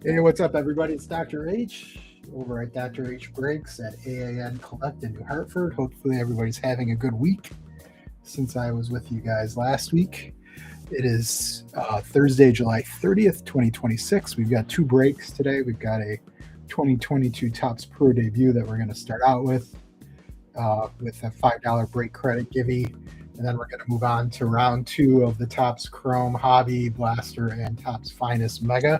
Hey, what's up, everybody? It's Dr. H over at Dr. H Breaks at AAN Collect in New Hartford. Hopefully, everybody's having a good week since I was with you guys last week. It is Thursday, July 30th, 2026. We've got two breaks today. We've got a 2022 Topps Pro debut that we're going to start out with a $5 break credit givey. And then we're going to move on to round two of the Topps Chrome Hobby Blaster and Topps Finest Mega.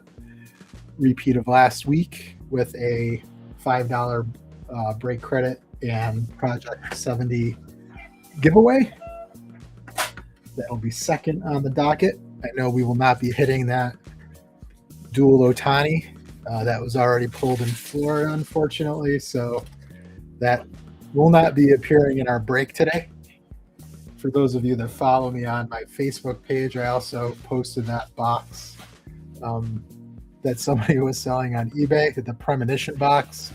Repeat of last week with a $5 break credit and Project 70 giveaway. That'll be second on the docket. I know we will not be hitting that dual Otani. That was already pulled in Florida, unfortunately, so that will not be appearing in our break today. For those of you that follow me on my Facebook page, I also posted that box that somebody was selling on eBay, the premonition box.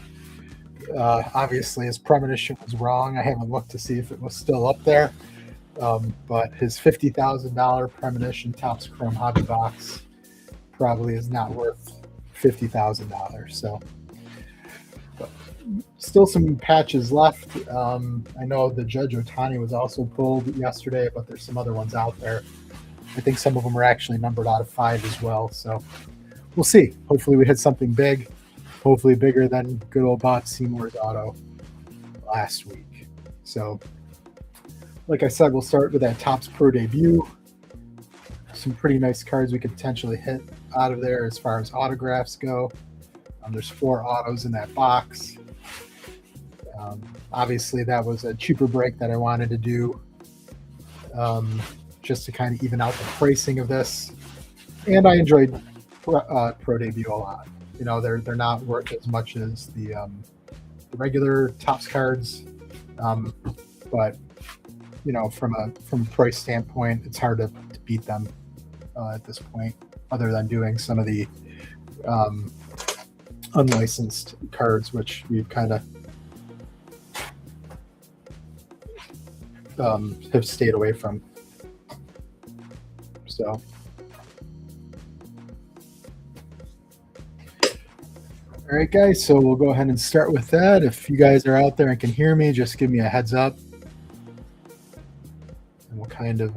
Obviously, his premonition was wrong. I haven't looked to see if it was still up there. But his $50,000 premonition Topps Chrome Hobby box probably is not worth $50,000. So, but still some patches left. I know the Judge Otani was also pulled yesterday, but there's some other ones out there. I think some of them are actually numbered out of 5 as well. So we'll see. Hopefully we hit something big. Hopefully bigger than good old Bob Seymour's auto last week. So like I said, we'll start with that Topps Pro debut. Some pretty nice cards we could potentially hit out of there as far as autographs go. There's 4 autos in that box. Obviously, that was a cheaper break that I wanted to do just to kind of even out the pricing of this. And I enjoyed Pro debut a lot. You know, they're not worth as much as the regular Topps cards, but you know, from a price standpoint, it's hard to beat them at this point, other than doing some of the unlicensed cards, which we've kind of have stayed away from. So, all right, guys, so we'll go ahead and start with that. If you guys are out there and can hear me, just give me a heads up. And we'll kind of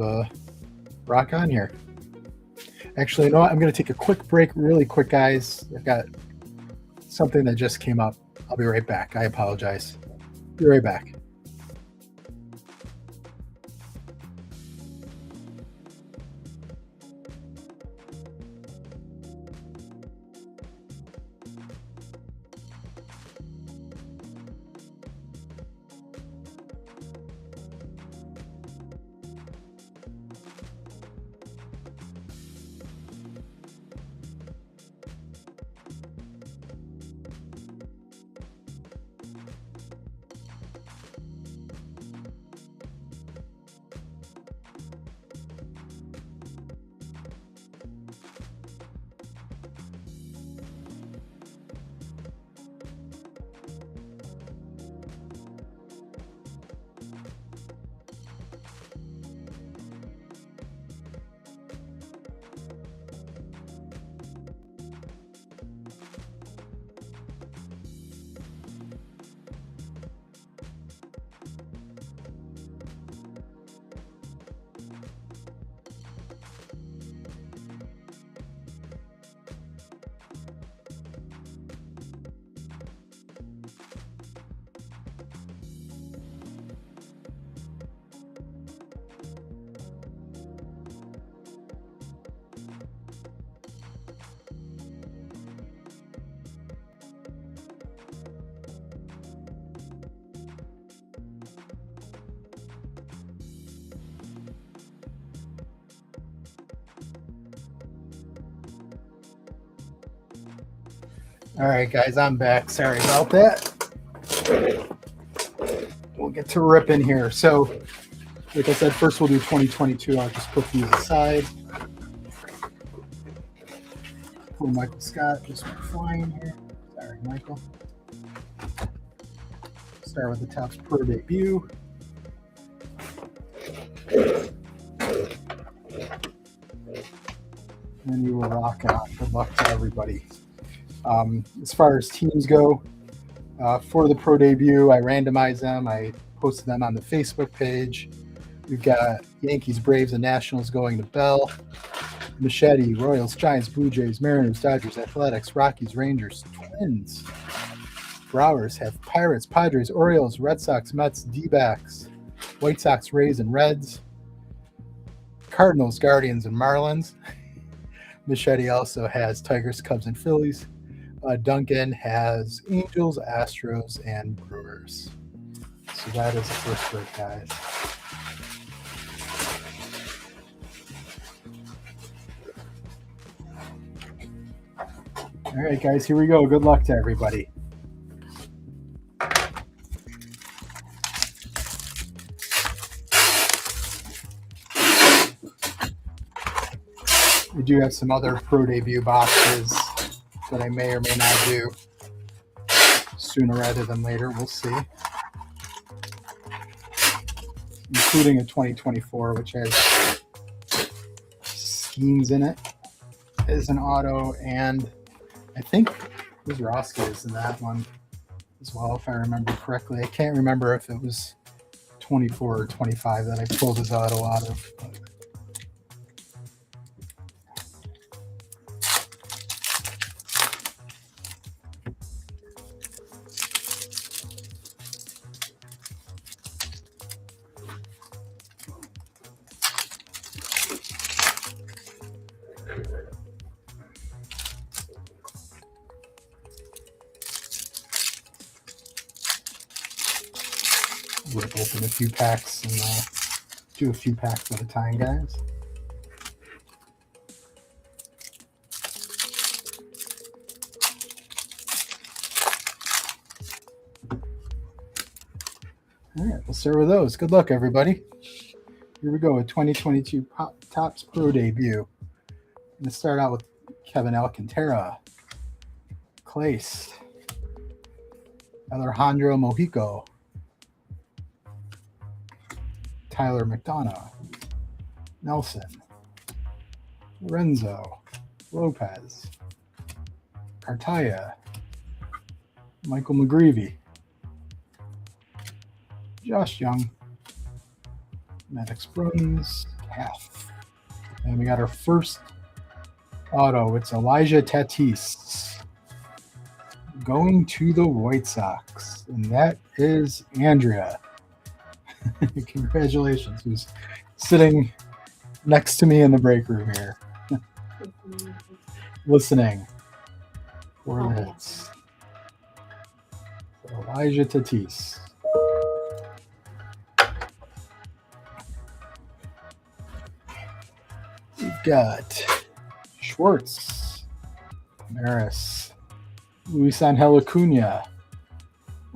rock on here. Actually, you know what? I'm going to take a quick break really quick, guys. I've got something that just came up. I'll be right back. I apologize. Be right back. All right, guys, I'm back. Sorry about that. We'll get to ripping here. So, like I said, first we'll do 2022. I'll just put these aside. Poor Michael Scott just went flying here. Sorry, Michael. Start with the Topps Pro debut. And you will rock out. Good luck to everybody. As far as teams go, for the pro debut, I randomized them. I posted them on the Facebook page. We've got Yankees, Braves, and Nationals going to Bell. Machete, Royals, Giants, Blue Jays, Mariners, Dodgers, Athletics, Rockies, Rangers, Twins. Browers have Pirates, Padres, Orioles, Red Sox, Mets, D-backs, White Sox, Rays, and Reds. Cardinals, Guardians, and Marlins. Machete also has Tigers, Cubs, and Phillies. Duncan has Angels, Astros, and Brewers. So that is the first break, guys. All right, guys, here we go. Good luck to everybody. We do have some other pro debut boxes that I may or may not do sooner rather than later. We'll see. Including a 2024, which has schemes in it as an auto, and I think Roscoe is in that one as well, if I remember correctly. I can't remember if it was 24 or 25 that I pulled his auto out of. We'll open a few packs and do a few packs at a time, guys. All right, we'll start with those. Good luck, everybody. Here we go, a 2022 Topps Pro debut. I'm going to start out with Kevin Alcantara, Clace, Alejandro Mojico, Tyler McDonough, Nelson, Lorenzo, Lopez, Cartaya, Michael McGreevy, Josh Young, Maddox Bruns, Half. And we got our first auto. It's Elijah Tatis going to the White Sox. And that is Andrea. Congratulations. Who's sitting next to me in the break room here. Listening for the hits. So Elijah Tatis. We've got Schwartz, Maris, Luis Angel Acuna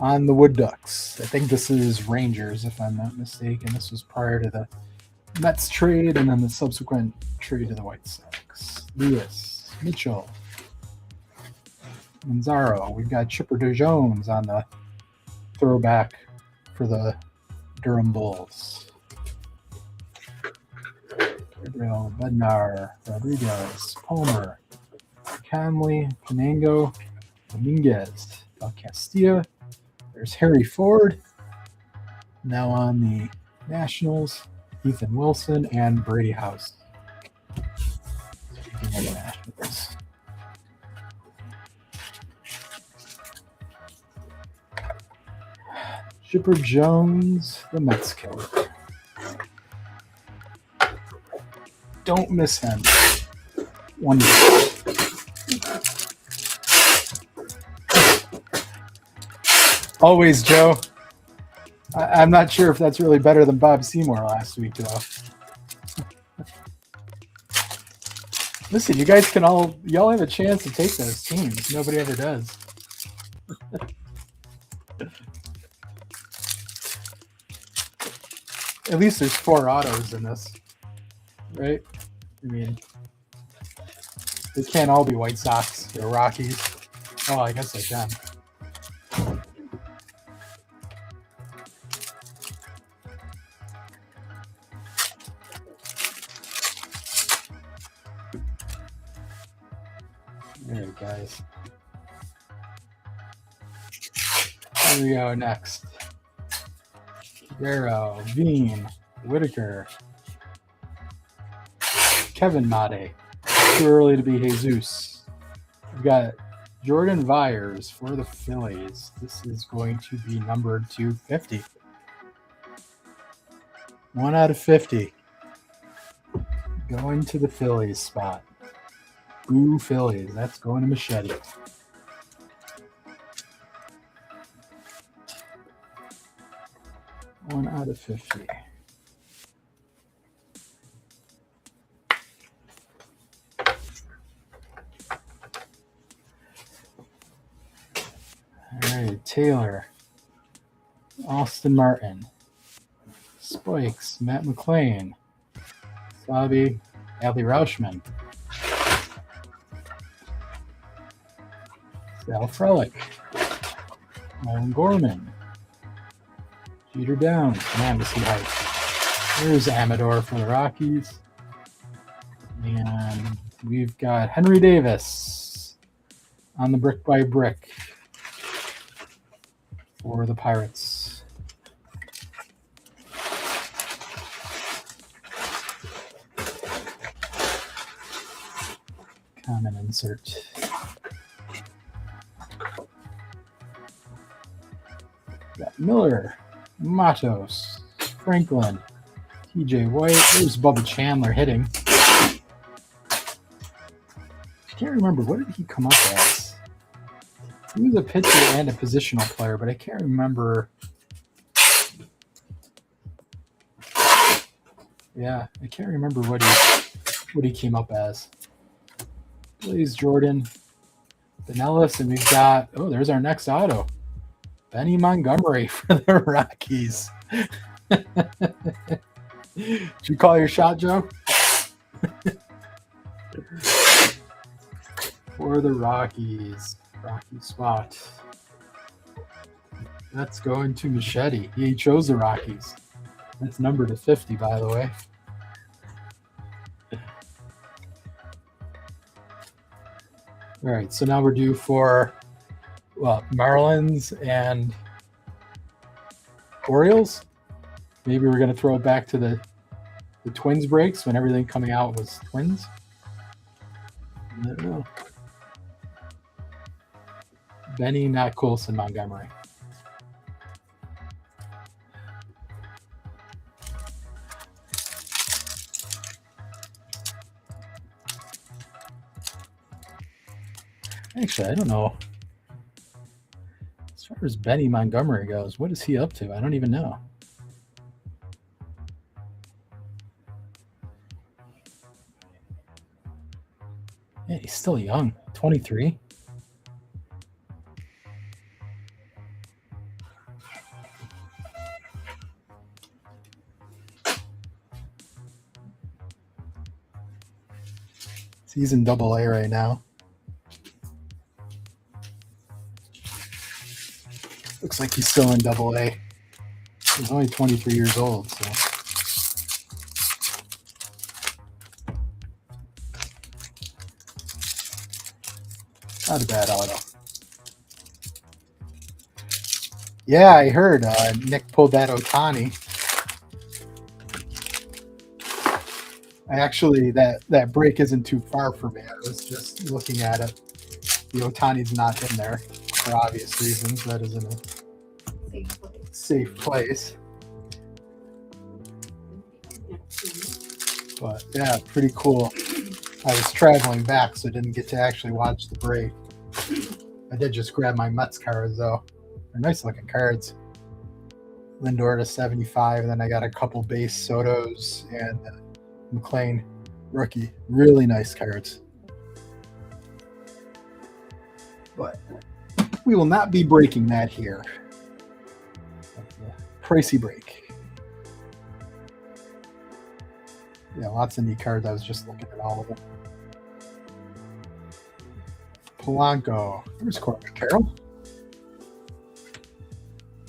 on the Wood Ducks. I think this is Rangers, if I'm not mistaken. This was prior to the Mets trade and then the subsequent trade to the White Sox. Lewis, Mitchell, Manzaro. We've got Chipper DeJones on the throwback for the Durham Bulls. Gabriel, Bednar, Rodriguez, Palmer, Conley, Canango, Dominguez, El Castilla. There's Harry Ford. Now on the Nationals, Ethan Wilson and Brady House. Speaking of the Nationals. Chipper Jones, the Mets killer. Don't miss him. Wonderful. Always, Joe. I'm not sure if that's really better than Bob Seymour last week, though. Listen, you guys can y'all have a chance to take those teams. Nobody ever does. At least there's 4 autos in this, right? I mean, they can't all be White Sox or Rockies. Oh, I guess they can. All right, guys. Here we go next. Darrow, Veen, Whitaker, Kevin Made. Too early to be Jesus. We've got Jordan Vyers for the Phillies. This is going to be numbered to 50. 1 out of 50. Going to the Phillies spot. Ooh, Phillies. That's going to Machete. One out of 50. All right, Taylor, Austin Martin, Spikes, Matt McClain, Slavi, Adley Rauschman, Sal Frelick, Owen Gorman, Jeter Downs, man, to see height. There's Amador for the Rockies. And we've got Henry Davis on the brick by brick for the Pirates. Common insert. Got Miller, Matos, Franklin, TJ White. There's Bubba Chandler hitting. I can't remember. What did he come up as? He was a pitcher and a positional player, but I can't remember. Yeah, I can't remember what he came up as. Blaze Jordan, Pinellas, and we've got, oh, there's our next auto. Benny Montgomery for the Rockies. Did you call your shot, Joe? For the Rockies. Rocky spot. That's going to Machete. He chose the Rockies. That's numbered to 50, by the way. All right, so now we're due for Marlins and Orioles. Maybe we're going to throw it back to the Twins breaks when everything coming out was Twins. I don't know. Benny, not Coulson, Montgomery. Actually, I don't know. As far as Benny Montgomery goes, what is he up to? I don't even know. Yeah, he's still young, 23. He's in Double-A right now. Looks like he's still in Double-A. He's only 23 years old, so. Not a bad auto. Yeah, I heard Nick pulled that Ohtani. Actually, that break isn't too far from me. I was just looking at it. The Ohtani's not in there for obvious reasons. That isn't a safe place. But yeah, pretty cool. I was traveling back, so I didn't get to actually watch the break. I did just grab my Mets cards, though. They're nice looking cards. Lindor to 75, and then I got a couple base Sotos and McClain rookie. Really nice cards. But we will not be breaking that here. Pricey break. Yeah, lots of neat cards. I was just looking at all of them. Polanco. There's Corbin Carroll.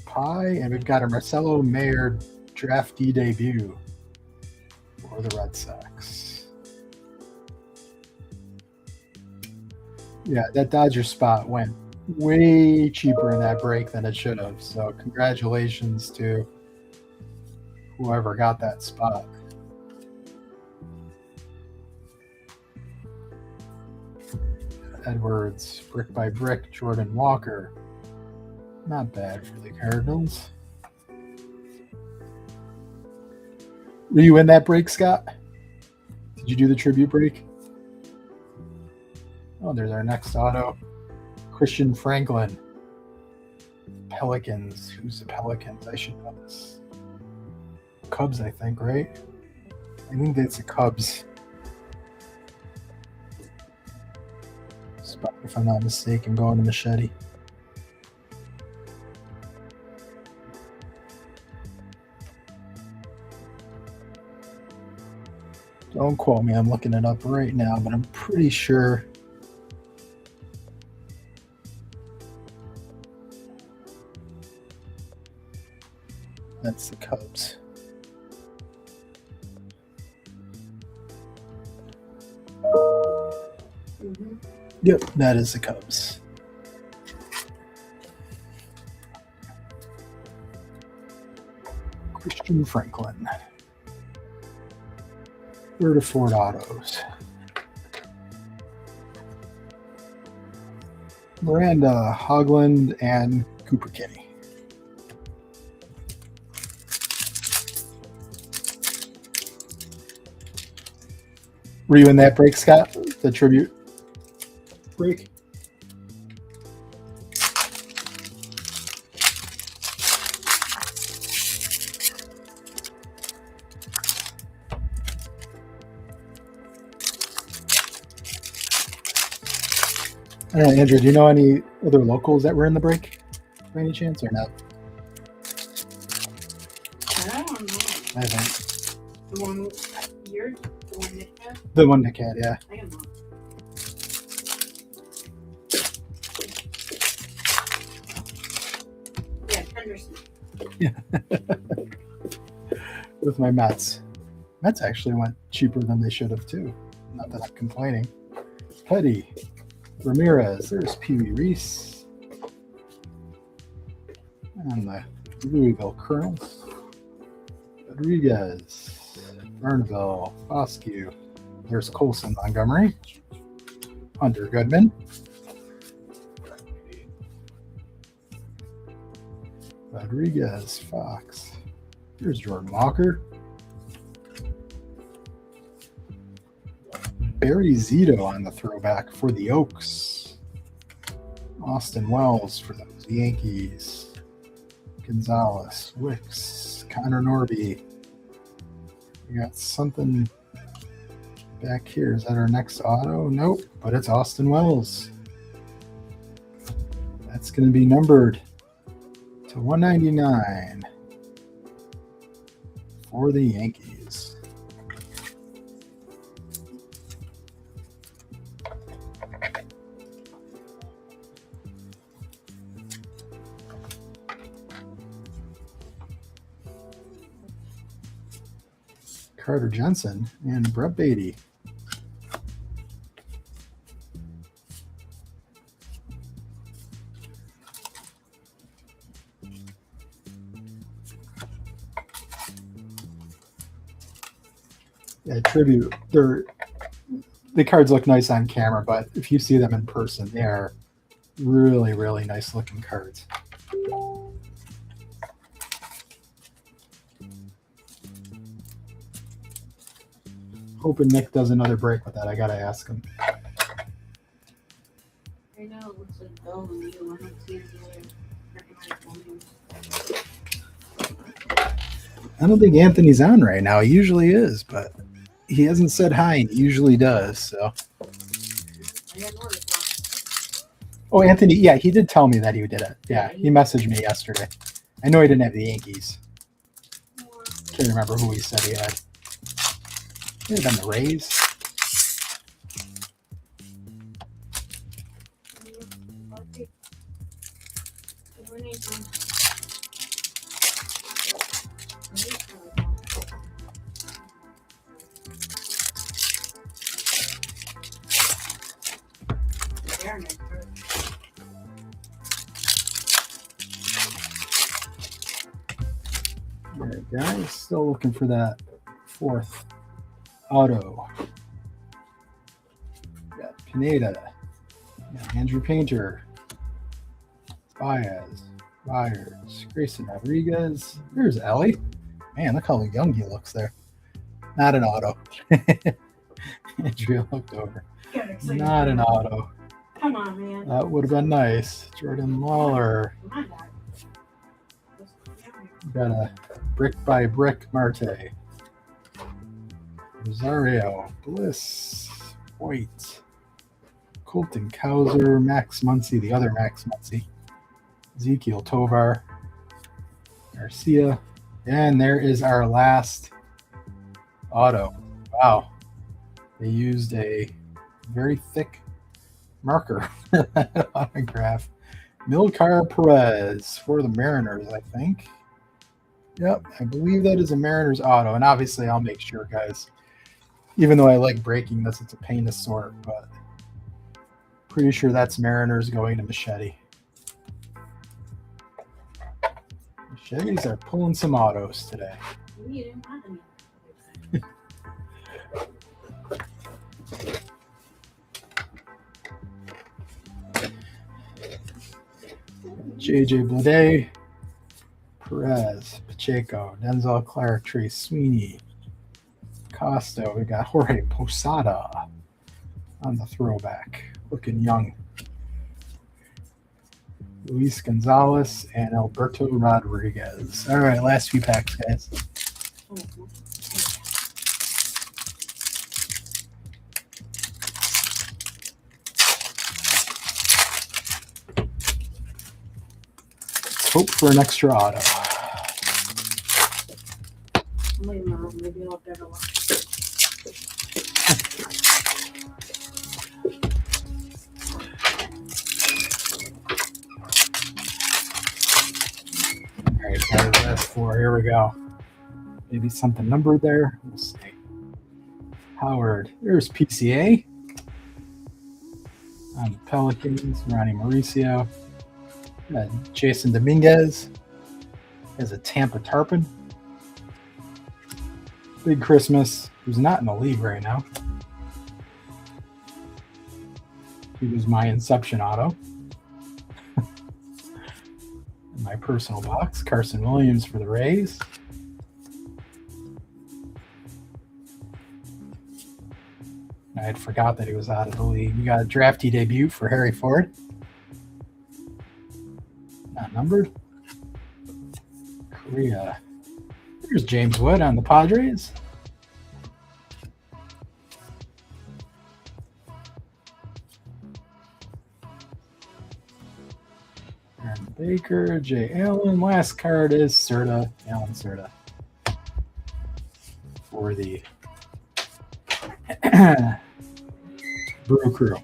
Pie, and we've got a Marcelo Mayer draftee debut for the Red Sox. Yeah, that Dodger spot went way cheaper in that break than it should have. So congratulations to whoever got that spot. Edwards, brick by brick, Jordan Walker. Not bad for the Cardinals. Were you in that break, Scott? Did you do the tribute break? Oh, there's our next auto. Christian Franklin. Pelicans. Who's the Pelicans? I should know this. Cubs, I think, right? I think that's the Cubs. Spot, if I'm not mistaken, going to Machete. Don't quote me, I'm looking it up right now, but I'm pretty sure that's the Cubs. Mm-hmm. Yep, that is the Cubs. Christian Franklin. Third of Ford Autos. Miranda, Hogland, and Cooper Kinney. Were you in that break, Scott? The tribute break? I don't know, Andrew, do you know any other locals that were in the break by any chance or not? I don't know. I haven't. The one you're the one Nick had? The one Nick had, yeah. I don't know. Yeah, Henderson. With my Mets. Mets actually went cheaper than they should have too. Not that I'm complaining. Petty. Ramirez. There's Pee Wee Reese. And the Louisville Colonels. Rodriguez. Bernville. Foscue. There's Colson Montgomery. Hunter Goodman. Rodriguez. Fox. Here's Jordan Walker. Barry Zito on the throwback for the Oaks. Austin Wells for the Yankees. Gonzalez, Wicks, Connor Norby. We got something back here. Is that our next auto? Nope, but it's Austin Wells. That's going to be numbered to 199 for the Yankees. Carter Jensen and Brett Beatty. Yeah, tribute. The cards look nice on camera, but if you see them in person, they are really, really nice looking cards. Hoping Nick does another break with that. I gotta ask him. Right now it looks like Bell and you. I don't see I don't think Anthony's on right now. He usually is, but he hasn't said hi, and he usually does. So. Oh, Anthony, yeah, he did tell me that he did it. Yeah, he messaged me yesterday. I know he didn't have the Yankees. Can't remember who he said he had. It had been the Rays. guys. Still looking for that fourth auto. Got Pineda. Got Andrew Painter. Baez. Myers. Grayson Rodriguez. There's Ellie. Man, look how young he looks there. Not an auto. Andrea looked over. Not an auto. Come on, man. That would have been nice. Jordan Lawler. My God. Got a brick by brick Marte. Rosario. Bliss. White. Colton Cowser. Max Muncy, the other Max Muncy. Ezekiel Tovar. Garcia. And there is our last auto. Wow. They used a very thick marker for that autograph. Milcar Perez for the Mariners, I think. Yep, I believe that is a Mariners auto. And obviously, I'll make sure, guys. Even though I like breaking this, it's a pain to sort. But pretty sure that's Mariners going to Machete. Machetes are pulling some autos today. You didn't want any. JJ Bleday, Perez, Pacheco, Denzel Clark, Trace Sweeney, Costa. We got Jorge Posada on the throwback, looking young. Luis Gonzalez and Alberto Rodriguez. All right, last few packs, guys. Hope for an extra auto. Maybe I'll better one. All right, guys, last four. Here we go. Maybe something numbered there. We'll see. Howard. There's PCA. On the Pelicans. Ronnie Mauricio. Jason Dominguez has a Tampa Tarpon. Big Christmas, who's not in the league right now. He was my Inception auto. In my personal box, Carson Williams for the Rays. I had forgot that he was out of the league. We got a drafty debut for Harry Ford. Not numbered. Korea. There's James Wood on the Padres. Aaron Baker, Jay Allen. Last card is Serta, Alan Serta. For the Brew Crew.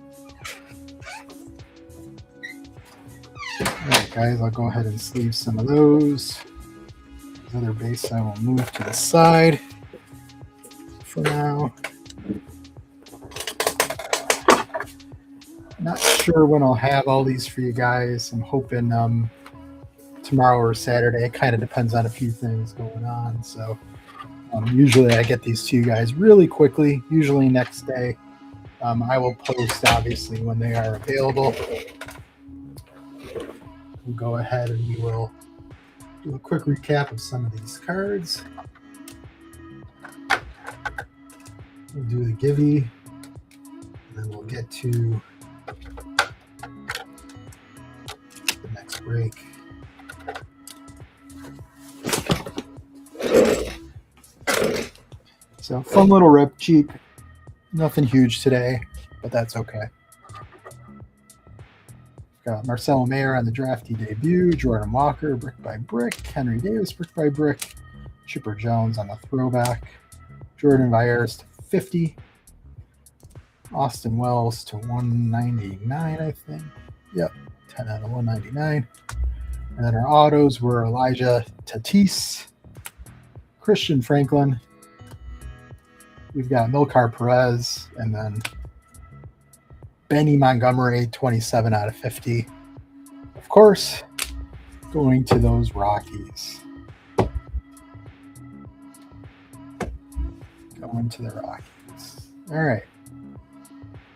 Alright guys, I'll go ahead and sleeve some of those. The other base I will move to the side for now. Not sure when I'll have all these for you guys. I'm hoping tomorrow or Saturday. It kind of depends on a few things going on. So usually I get these to you guys really quickly, usually next day. I will post obviously when they are available. We'll go ahead and we will do a quick recap of some of these cards. We'll do the Givey, and then we'll get to the next break. So fun little rip, cheap. Nothing huge today, but that's okay. Got Marcelo Mayer on the drafty debut, Jordan Walker, brick by brick, Henry Davis, brick by brick, Chipper Jones on the throwback, Jordan Viers to 50, Austin Wells to 199, I think. Yep, 10 out of 199. And then our autos were Elijah Tatis, Christian Franklin. We've got Milcar Perez, and then Benny Montgomery, 27 out of 50. Of course, going to those Rockies. Going to the Rockies. All right.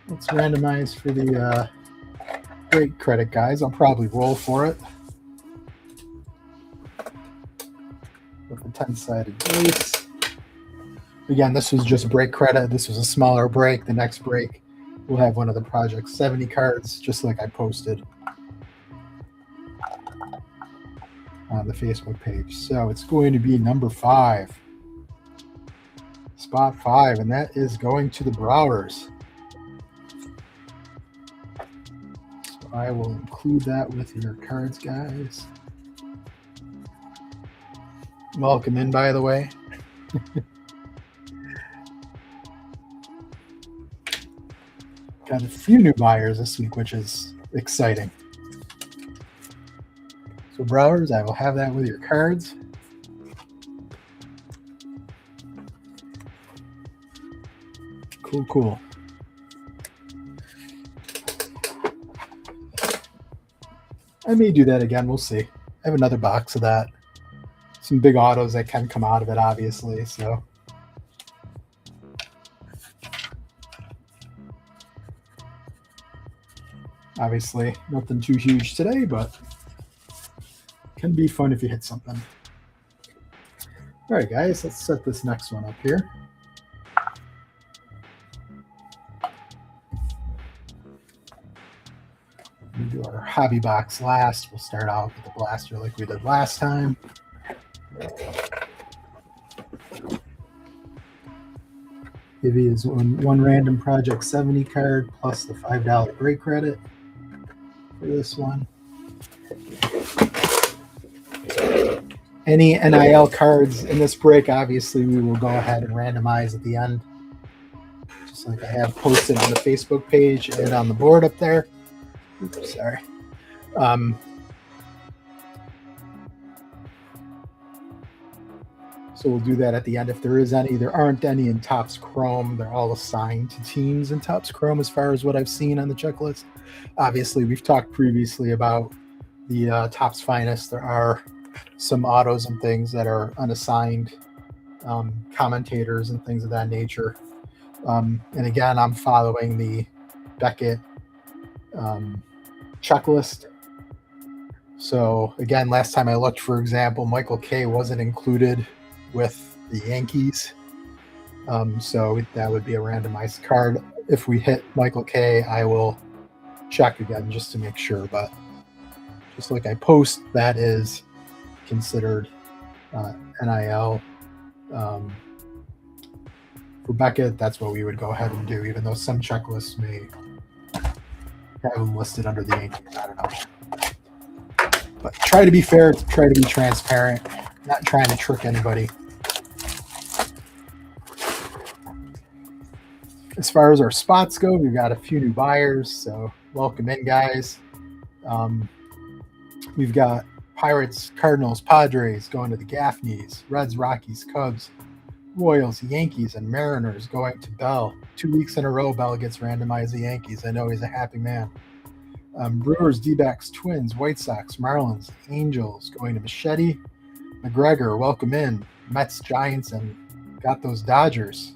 Let's randomize for the break credit, guys. I'll probably roll for it with a 10-sided dice. Again, this was just break credit. This was a smaller break. The next break, we'll have one of the Project 70 cards, just like I posted on the Facebook page. So it's going to be number 5. Spot 5, and that is going to the Browers. So I will include that with your cards, guys. Welcome in, by the way. Got a few new buyers this week, which is exciting. So Browers, I will have that with your cards. Cool. I may do that again. We'll see. I have another box of that. Some big autos that can come out of it, obviously. So obviously nothing too huge today, but can be fun if you hit something. All right, guys, let's set this next one up here. We'll do our hobby box last. We'll start out with the blaster like we did last time. Give you one random Project 70 card plus the $5 break credit for this one. Any NIL cards in this break, obviously, we will go ahead and randomize at the end, just like I have posted on the Facebook page and on the board up there. Oops, sorry. So we'll do that at the end if there is any. There aren't any in Topps Chrome. They're all assigned to teams in Topps Chrome as far as what I've seen on the checklist. Obviously, we've talked previously about the Topps Finest. There are some autos and things that are unassigned commentators and things of that nature. And again, I'm following the Beckett checklist. So again, last time I looked, for example, Michael K wasn't included with the Yankees. So that would be a randomized card. If we hit Michael K, I will check again just to make sure. But just like I post, that is considered NIL. For Beckett, that's what we would go ahead and do, even though some checklists may have them listed under the Yankees. I don't know. But try to be fair, try to be transparent, not trying to trick anybody. As far as our spots go, we've got a few new buyers, so welcome in, guys. We've got Pirates, Cardinals, Padres going to the Gaffneys, Reds, Rockies, Cubs, Royals, Yankees, and Mariners going to Bell. 2 weeks in a row, Bell gets randomized the Yankees. I know he's a happy man. Brewers, D-backs, Twins, White Sox, Marlins, Angels going to Machete. McGregor, welcome in. Mets, Giants, and got those Dodgers.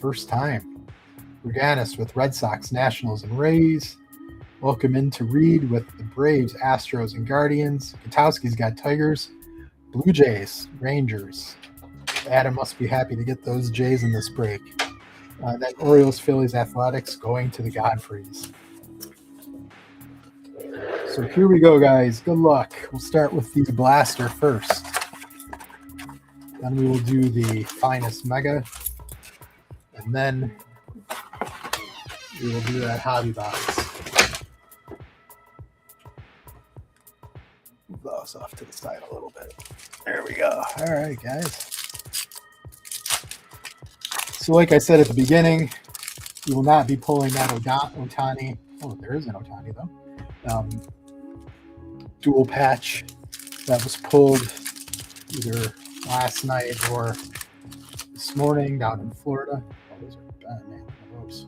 First time. Reganis with Red Sox, Nationals, and Rays. Welcome in to Reed with the Braves, Astros, and Guardians. Gutowski's got Tigers, Blue Jays, Rangers. Adam must be happy to get those Jays in this break. Then Orioles, Phillies, Athletics going to the Godfreys. So here we go, guys. Good luck. We'll start with the blaster first. Then we will do the Finest Mega. And then we will do that hobby box. Move those off to the side a little bit. There we go. All right, guys. So like I said at the beginning, we will not be pulling that Ohtani. Oh, there is an Ohtani, though. Dual patch that was pulled either last night or this morning down in Florida. Oh, those are bad, man. Gross.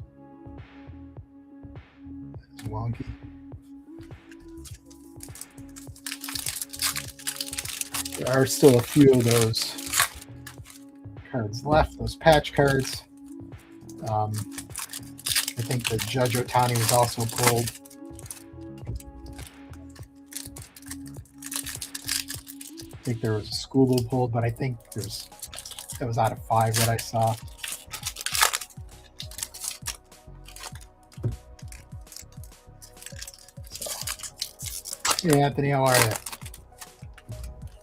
That's wonky. There are still a few of those cards left. Those patch cards. I think the Judge Otani was also pulled. I think there was a Scooble pulled, but I think it was out of 5 that I saw. So. Hey, Anthony, how are you? I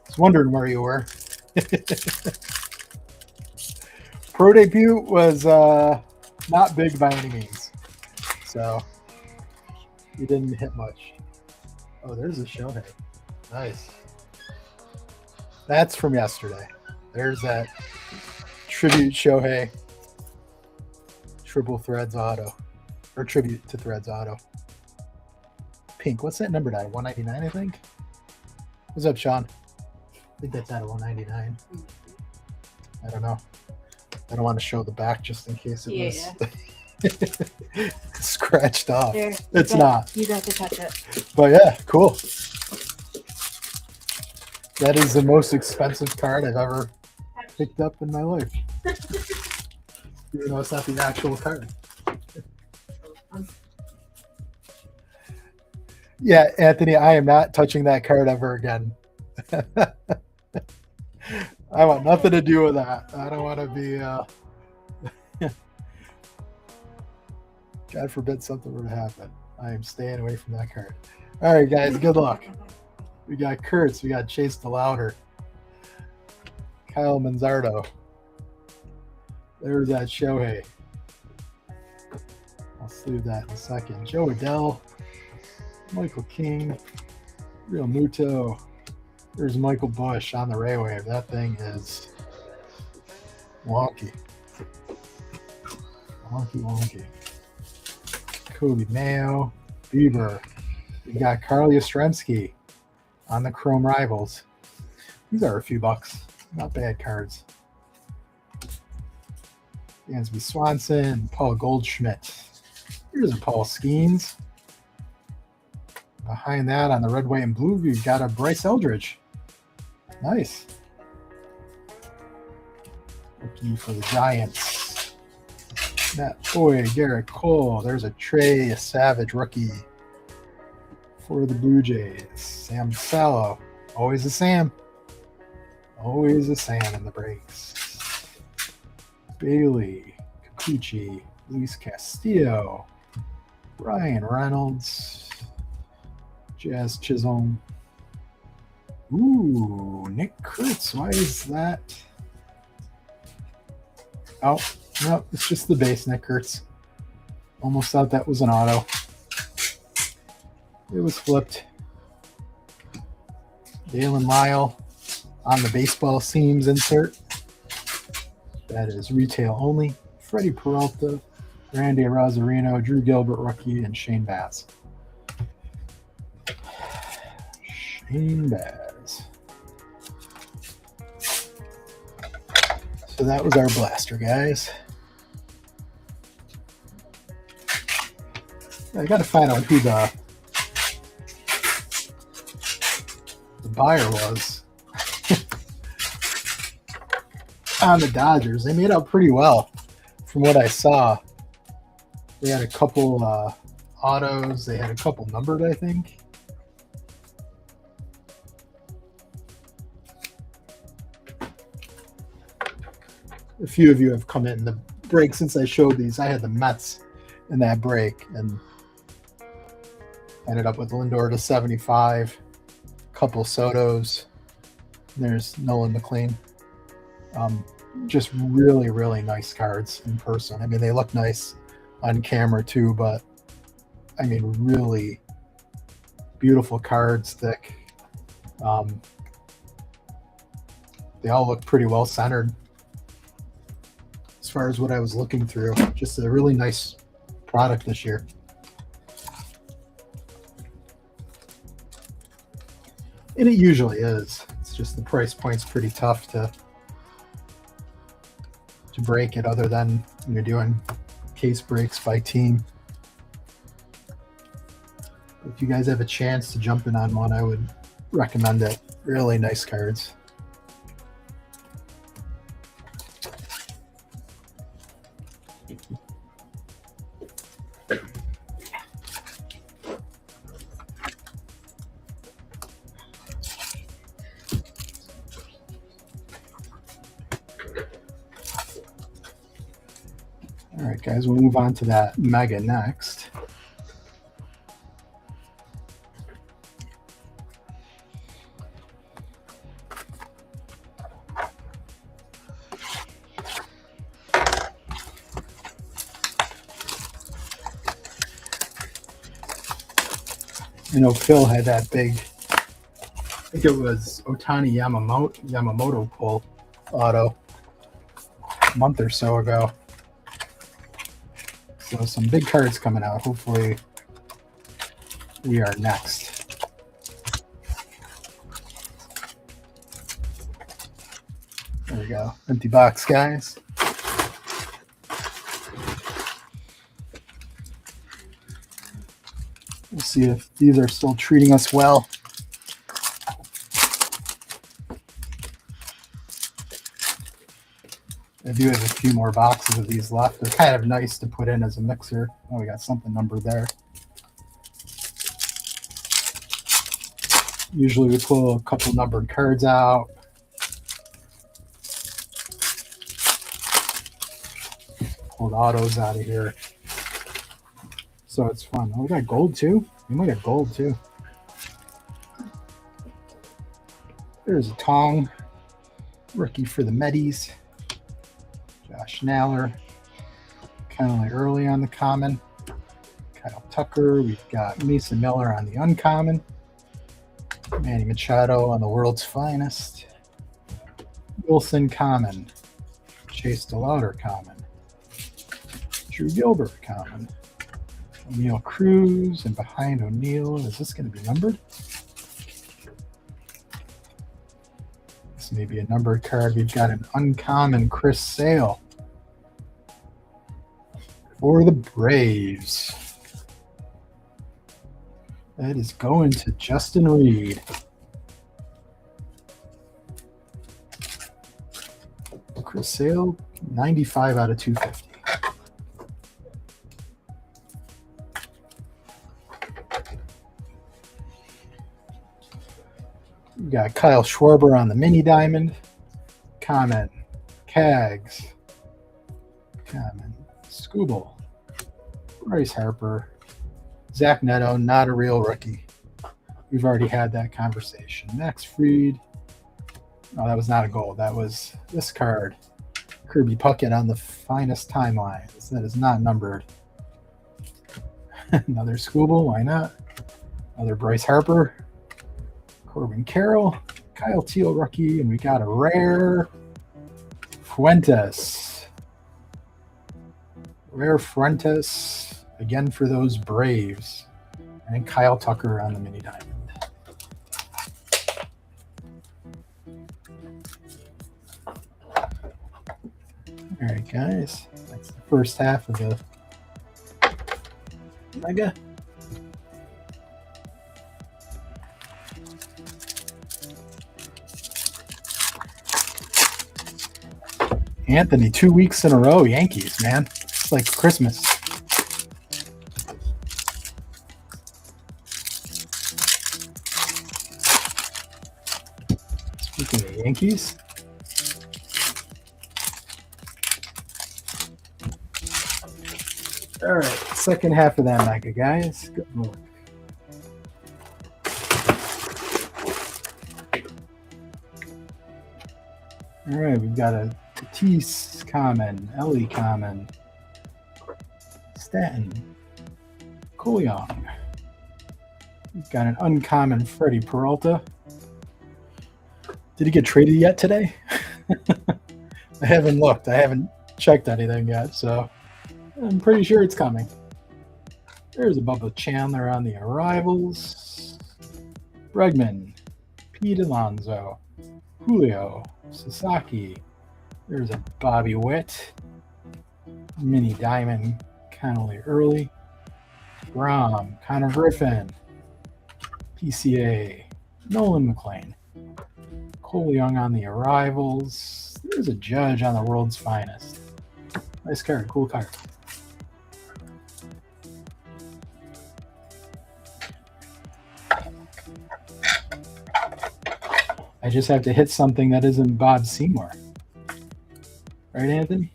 was wondering where you were. Pro debut was not big by any means, so he didn't hit much. Oh, there's a Shohei. Nice. That's from yesterday. There's that tribute Shohei triple Threads auto, or tribute to Threads auto. Pink. What's that number? 199, I think. What's up, Sean? I think that's out of 199. I don't know. I don't want to show the back just in case it was scratched off. There, it's not. You got to touch it. But yeah, cool. That is the most expensive card I've ever picked up in my life. Even though it's not the actual card. Yeah, Anthony, I am not touching that card ever again. I want nothing to do with that. I don't want to be... God forbid something were to happen. I am staying away from that card. All right, guys, good luck. We got Kurtz. We got Chase DeLauder. Kyle Manzardo. There's that Shohei. I'll sleeve that in a second. Joe Adele. Michael King. Real Muto. There's Michael Bush on the Raywave. That thing is wonky. Wonky. Kobe Mayo. Bieber. We got Carl Yastrzemski on the Chrome Rivals. These are a few bucks. Not bad cards. Dansby Swanson, Paul Goldschmidt. Here's a Paul Skeens. Behind that on the red, white, and blue, we've got a Bryce Eldridge. Nice. Rookie for the Giants. Matt Boyd, Garrett Cole. There's a Trey Savage rookie for the Blue Jays. Sam Sallow. Always a Sam. Always a Sam in the breaks. Bailey, Kikuchi, Luis Castillo, Ryan Reynolds, Jazz Chisholm. Ooh, Nick Kurtz. Why is that? Oh, no, it's just the base Nick Kurtz. Almost thought that was an auto. It was flipped. Dalen Lyle on the baseball seams insert. That is retail only. Freddie Peralta, Randy Rosarino, Drew Gilbert rookie, and Shane Baz. Shane Baz. So that was our blaster, guys. I got to find out who the buyer was on the Dodgers. They made out pretty well from what I saw. They had a couple autos. They had a couple numbered, I think. A few of you have come in the break since I showed these. I had the Mets in that break and ended up with Lindor to 75. Couple Sotos. There's Nolan McLean. Just really, really nice cards in person. I mean, they look nice on camera too, but I mean, really beautiful cards, thick. They all look pretty well centered as far as what I was looking through. Just a really nice product this year. And it usually is. It's just the price point's pretty tough to break it, other than when you're doing case breaks by team. If you guys have a chance to jump in on one, I would recommend it. Really nice cards. right, guys, we'll move on to that mega next. I know Phil had that big, I think it was Otani Yamamoto pull auto a month or so ago. So some big cards coming out. Hopefully we are next. There we go. Empty box, guys. We'll see if these are still treating us well. I do have a few more boxes of these left. They're kind of nice to put in as a mixer. Oh, we got something numbered there. Usually we pull a couple numbered cards out. Pulled autos out of here. So it's fun. Oh, we got gold too? We might have gold too. There's a Tong. Rookie for the Medis. Josh Naylor. Kind of like early on the common. Kyle Tucker. We've got Mason Miller on the uncommon. Manny Machado on the world's finest. Wilson common. Chase DeLauder common. Drew Gilbert common. O'Neill Cruz, and behind O'Neill, is this going to be numbered? This may be a numbered card. We've got an uncommon Chris Sale for the Braves. That is going to Justin Reed. Chris Sale, 95 out of 250. We got Kyle Schwarber on the mini diamond. Common. Cags. Common. Scooble. Bryce Harper. Zach Neto, not a real rookie. We've already had that conversation. Max Fried. Oh, that was not a gold. That was this card. Kirby Puckett on the finest timelines. That is not numbered. Another Scooble. Why not? Another Bryce Harper. Corbin Carroll, Kyle Teal rookie, and we got a rare Fuentes. Rare Fuentes, again for those Braves. And Kyle Tucker on the mini diamond. All right, guys. That's the first half of the Mega. Anthony, 2 weeks in a row, Yankees, man. It's like Christmas. Speaking of Yankees. All right, second half of that Mega, guys. Good luck. All right, we've got a Tatis common, Ellie common, Stanton, Cole Young. We've got an uncommon Freddie Peralta. Did he get traded yet today? I haven't looked. I haven't checked anything yet, so I'm pretty sure it's coming. There's a Bubba Chandler on the arrivals. Bregman, Pete Alonso, Julio, Sasaki. There's a Bobby Witt. Mini Diamond, Connolly Early. Grom, Connor Griffin. PCA, Nolan McLean. Cole Young on the arrivals. There's a Judge on the world's finest. Nice card, cool card. I just have to hit something that isn't Bob Seymour. Right, Anthony?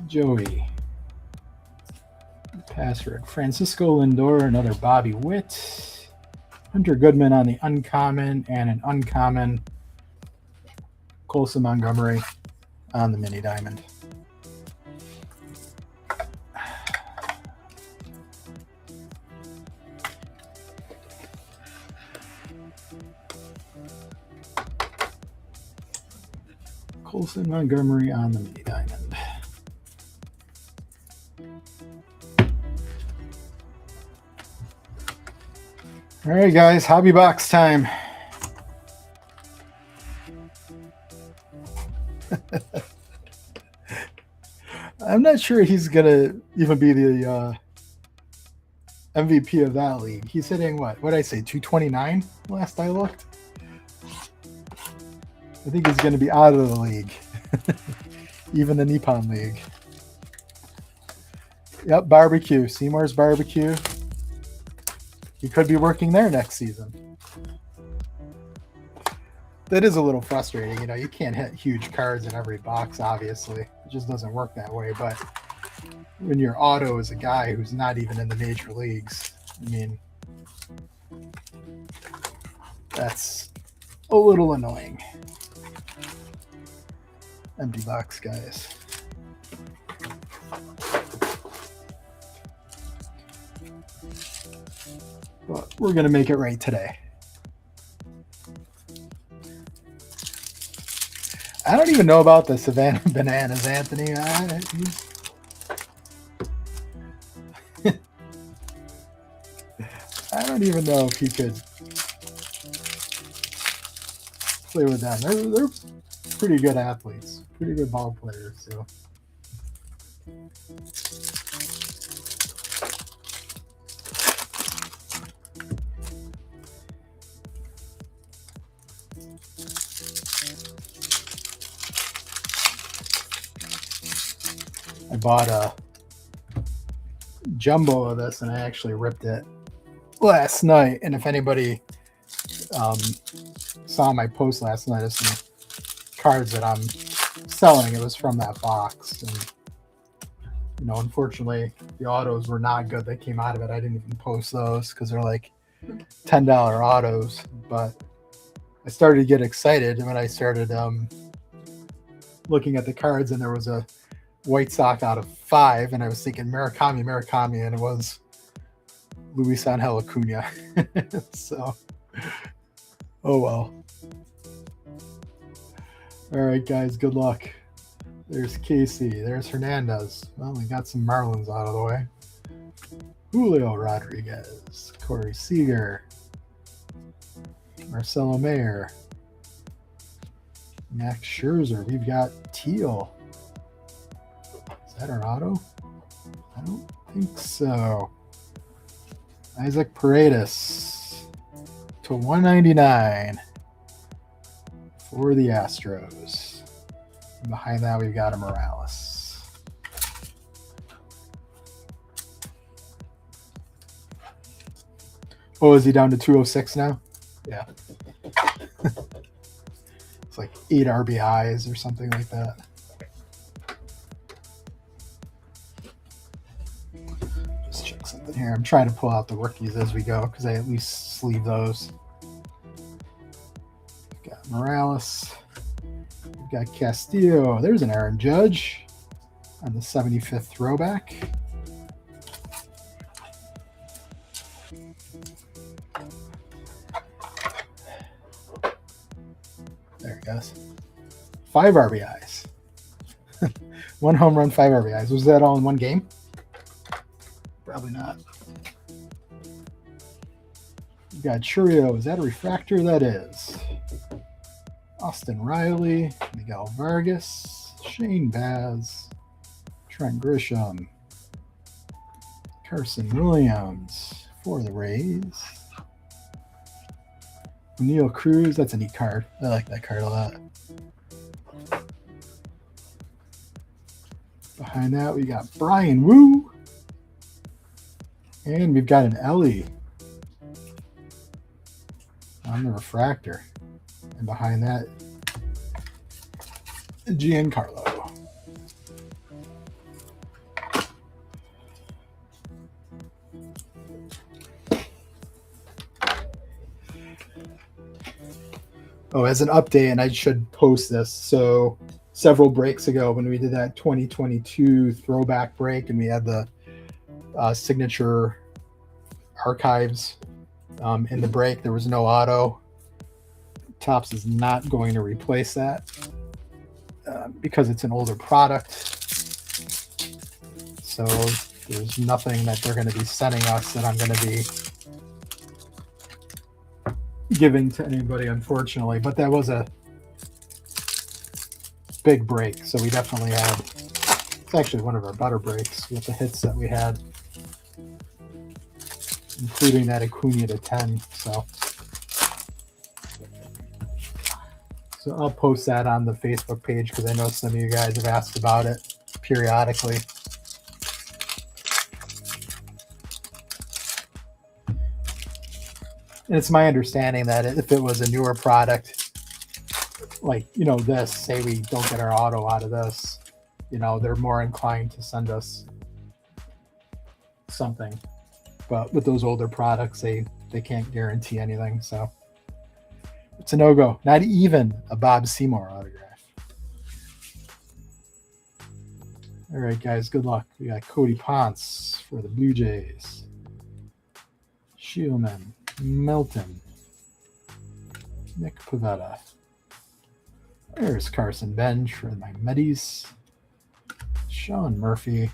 Joey. Password. Francisco Lindor, another Bobby Witt. Hunter Goodman on the uncommon, and an uncommon Colson Montgomery on the mini diamond. Colson Montgomery on the mini diamond. All right, guys, hobby box time. I'm not sure he's gonna even be the MVP of that league. He's hitting what did I say, 229 last I looked? I think he's going to be out of the league. Even the Nippon League. Yep, barbecue. Seymour's barbecue. He could be working there next season. That is a little frustrating. You know, you can't hit huge cards in every box, obviously. It just doesn't work that way. But when your auto is a guy who's not even in the major leagues, I mean, that's a little annoying. Empty box, guys. But we're going to make it right today. I don't even know about the Savannah Bananas, Anthony. I don't even know if he could play with them. They're pretty good athletes, pretty good ball players. So. I bought a jumbo of this, and I actually ripped it last night. And if anybody saw my post last night of some cards that I'm selling, it was from that box. And you know, unfortunately, the autos were not good that came out of it. I didn't even post those because they're like $10 autos. But I started to get excited when I started looking at the cards, and there was a White Sox out of 5, and I was thinking Murakami, and it was Luis Angel Acuna. So, oh well. All right, guys, good luck. There's Casey. There's Hernandez. Well, we got some Marlins out of the way. Julio Rodriguez. Corey Seager. Marcelo Mayer. Max Scherzer. We've got Teal. Is that an auto? I don't think so. Isaac Paredes to 199 for the Astros. And behind that, we've got a Morales. Oh, is he down to 206 now? Yeah. It's like 8 RBIs or something like that. Just check something here. I'm trying to pull out the rookies as we go because I at least sleeve those. We've got Morales. We've got Castillo. There's an Aaron Judge on the 75th throwback. There it goes. 5 RBIs. 1 home run, 5 RBIs. Was that all in one game? Probably not. You got Churio. Is that a refractor? That is. Austin Riley, Miguel Vargas, Shane Baz, Trent Grisham, Carson Williams for the Rays. Neil Cruz, that's a neat card. I like that card a lot. Behind that, we got Brian Wu. And we've got an Ellie on the refractor. And behind that, Giancarlo. Oh, as an update, and I should post this. So several breaks ago, when we did that 2022 throwback break, and we had the signature archives in the break, there was no auto. Topps is not going to replace that because it's an older product. So there's nothing that they're going to be sending us that I'm going to be giving to anybody, unfortunately. But that was a big break, so we definitely had. It's actually one of our better breaks with the hits that we had, including that Acuna to 10. So I'll post that on the Facebook page because I know some of you guys have asked about it periodically. And it's my understanding that if it was a newer product, like, this, say we don't get our auto out of this, they're more inclined to send us something. But with those older products, they can't guarantee anything. So it's a no-go. Not even a Bob Seymour autograph. All right, guys, good luck. We got Cody Ponce for the Blue Jays. Shielman, Melton, Nick Pivetta. There's Carson Bench for my Medis. Sean Murphy.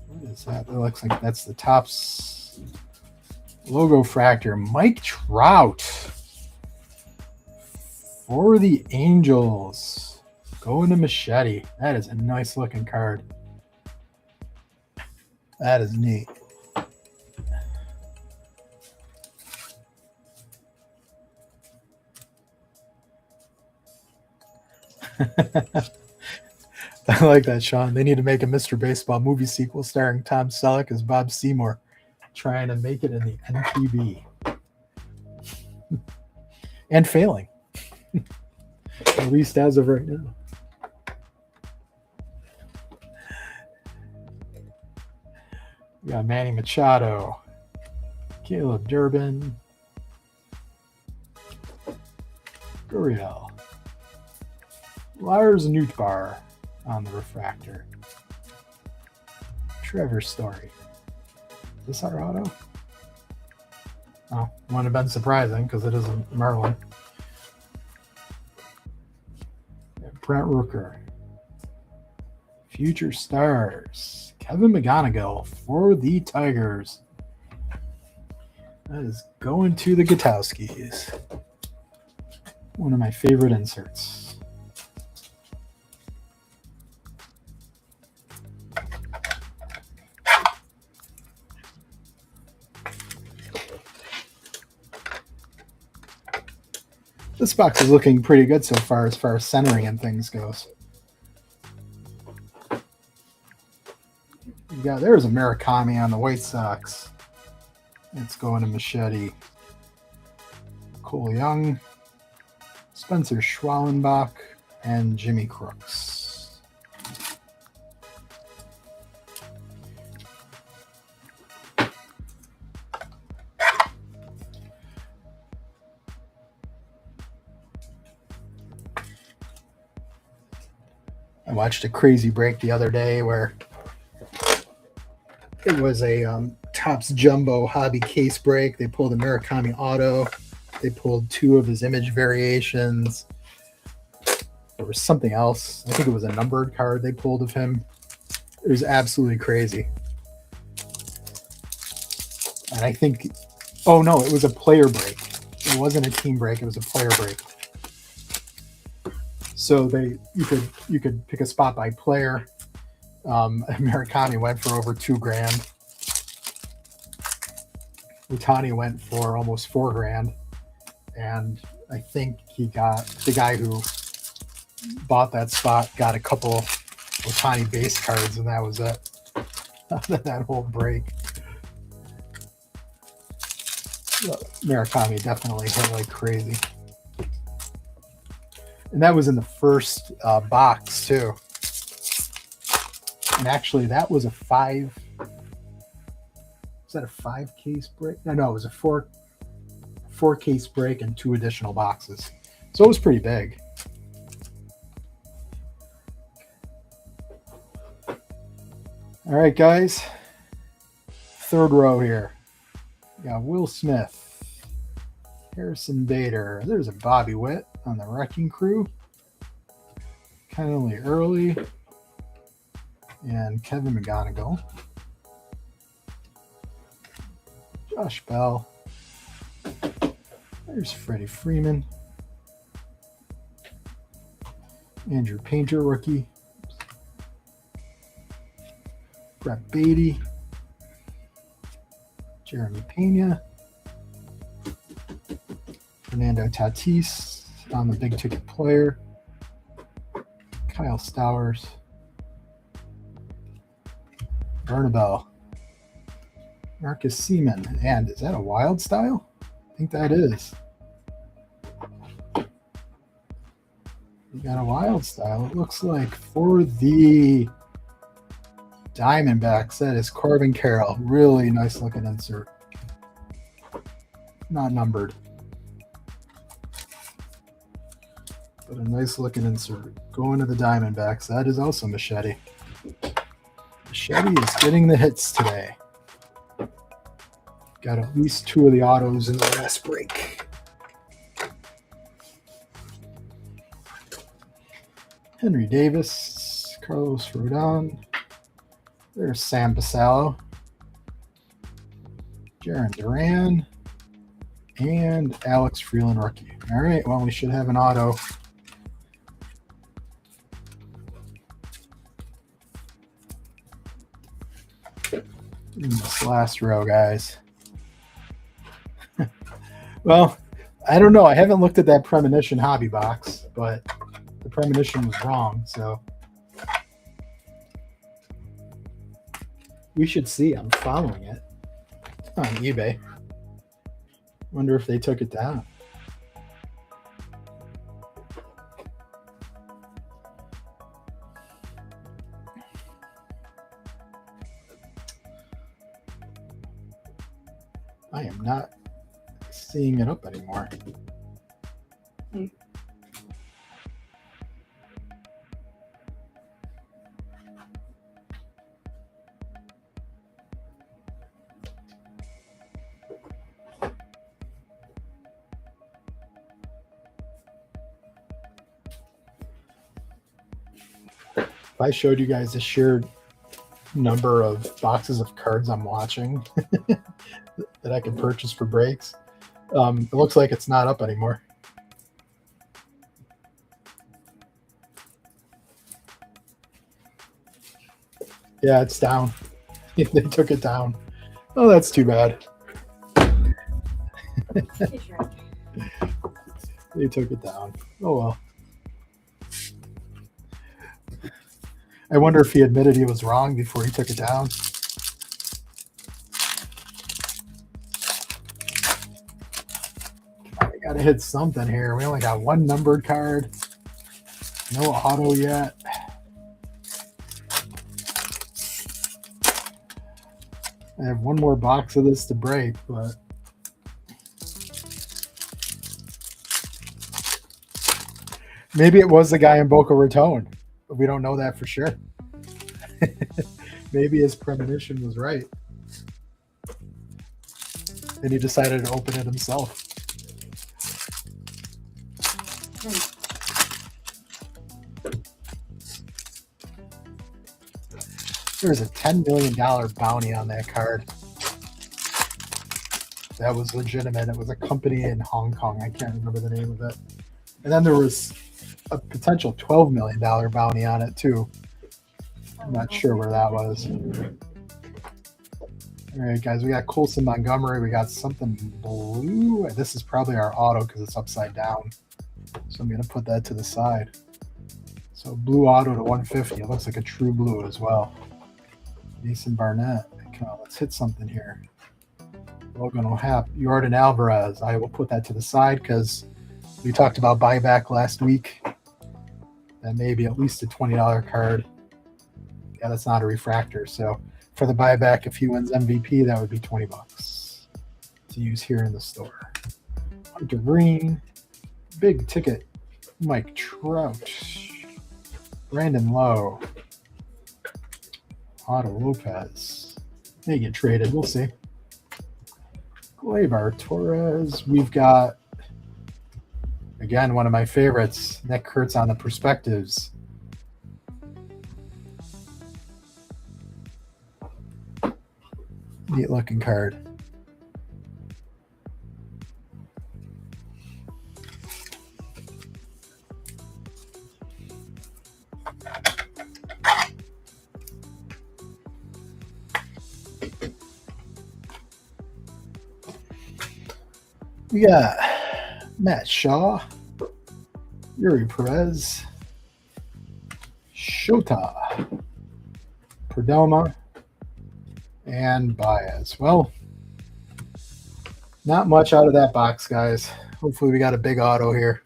What is that? It looks like that's the Topps logo fractor. Mike Trout for the Angels. Going to Machete. That is a nice looking card. That is neat. I like that, Sean. They need to make a Mr. Baseball movie sequel starring Tom Selleck as Bob Seymour, trying to make it in the NPB. And failing. At least as of right now. We got Manny Machado, Caleb Durbin, Gurriel, Lars Nootbaar on the refractor, Trevor Story. Is this our auto? Oh, wouldn't have been surprising because it isn't Merlin. Brent Rooker. Future Stars. Kevin McGonigal for the Tigers. That is going to the Gutowskis. One of my favorite inserts. This box is looking pretty good so far as centering and things goes. There's a Murakami on the White Sox. It's going to Machete. Cole Young, Spencer Schwallenbach, and Jimmy Crooks. I watched a crazy break the other day where it was a Topps Jumbo hobby case break. They pulled a Murakami auto. They pulled two of his image variations. There was something else. I think it was a numbered card they pulled of him. It was absolutely crazy. And I think, oh no, it was a player break. It wasn't a team break. It was a player break. So you could pick a spot by player. Murakami went for over $2,000. Utani went for almost $4,000. And I think he got, the guy who bought that spot got a couple Otani base cards, and that was it. That whole break. Murakami definitely hit like crazy. And that was in the first box, too. And actually, that was a 5. Was that a 5 case break? No, it was a 4-case break and 2 additional boxes. So it was pretty big. All right, guys. Third row here. We got Will Smith, Harrison Bader. There's a Bobby Witt on the Wrecking Crew. Kennedy Early. And Kevin McGonigal. Josh Bell. There's Freddie Freeman. Andrew Painter, rookie. Brett Beatty. Jeremy Pena. Fernando Tatis on the big ticket player. Kyle Stowers. Bernabel. Marcus Seaman. And is that a Wild style? I think that is. We got a Wild style. It looks like for the Diamondbacks, that is Corbin Carroll. Really nice looking insert. Not numbered. But a nice looking insert. Going to the Diamondbacks. That is also Machete. Machete is getting the hits today. Got at least 2 of the autos in the last break. Henry Davis, Carlos Rodon. There's Sam Basallo. Jaron Duran. And Alex Freeland, rookie. All right, well, we should have an auto. In this last row, guys. Well, I don't know. I haven't looked at that Premonition hobby box, but the Premonition was wrong, so we should see. I'm following it on eBay. Wonder if they took it down. I am not seeing it up anymore. If I showed you guys the sheer number of boxes of cards I'm watching that I can purchase for breaks, it looks like it's not up anymore. Yeah, it's down. They took it down. Oh, that's too bad. They took it down. Oh well. I wonder if he admitted he was wrong before he took it down. I gotta hit something here. We only got 1 numbered card. No auto yet. I have 1 more box of this to break, but maybe it was the guy in Boca Raton, but we don't know that for sure. Maybe his premonition was right. And he decided to open it himself. There's a $10 million bounty on that card. That was legitimate. It was a company in Hong Kong. I can't remember the name of it. And then there was a potential $12 million bounty on it too. I'm not sure where that was. All right, guys, we got Colson Montgomery. We got something blue. This is probably our auto because it's upside down. So I'm going to put that to the side. So blue auto to 150. It looks like a true blue as well. Mason Barnett. Come on, let's hit something here. Logan O'Hap, Jordan Alvarez. I will put that to the side because we talked about buyback last week. That may be at least a $20 card. Yeah, that's not a refractor. So for the buyback, if he wins MVP, that would be $20 to use here in the store. Hunter Green, big ticket, Mike Trout, Brandon Lowe, Otto Lopez. May get traded. We'll see. Gleyber Torres. We've got, again, one of my favorites, Nick Kurtz on the perspectives. Neat looking card. We got Matt Shaw, Yuri Perez, Shota, Perdomo, and Baez. Well, not much out of that box, guys. Hopefully we got a big auto here.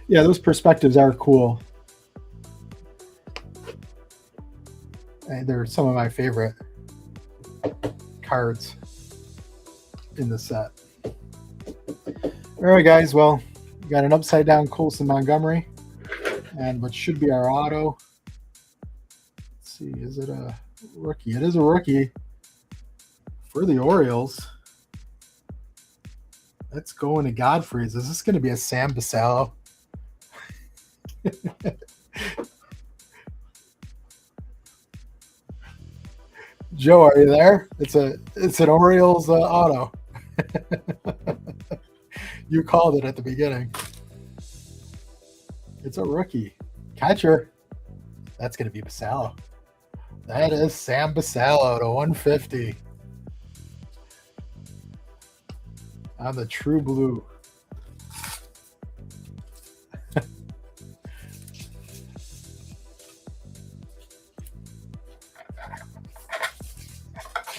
Yeah, those perspectives are cool. And they're some of my favorite cards in the set. All right, guys. Well, we got an upside down Colson Montgomery and what should be our auto. Let's see, is it a rookie? It is a rookie for the Orioles. Let's go into Godfrey's. Is this going to be a Sam Basallo? Joe, are you there? It's an Orioles auto. You called it at the beginning. It's a rookie catcher. That's going to be Basallo. That is Sam Basallo to 150 on the True Blue.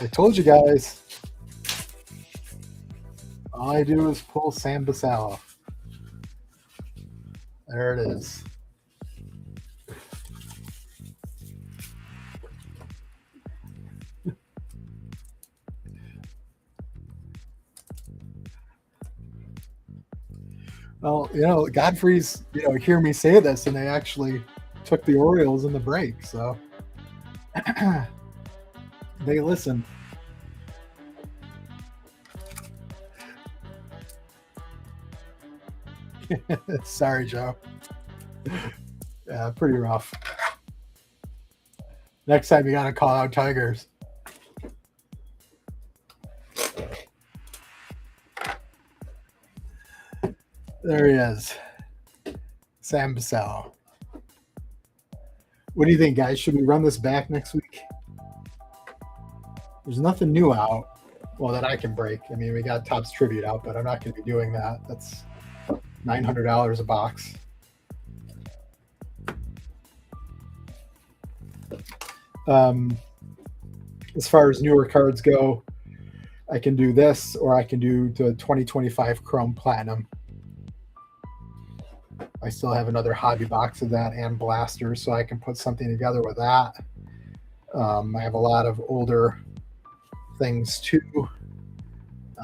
I told you guys. All I do is pull Sam Basallo. There it is. Well, Godfrey's, hear me say this, and they actually took the Orioles in the break, so they listen. Sorry, Joe. Yeah, pretty rough. Next time you got to call out Tigers. There he is. Sam Basallo. What do you think, guys? Should we run this back next week? There's nothing new out, well, that I can break. I mean, we got Topps Tribute out, but I'm not going to be doing that. That's $900 a box. As far as newer cards go, I can do this, or I can do the 2025 Chrome Platinum. I still have another hobby box of that and blasters, so I can put something together with that. I have a lot of older things too.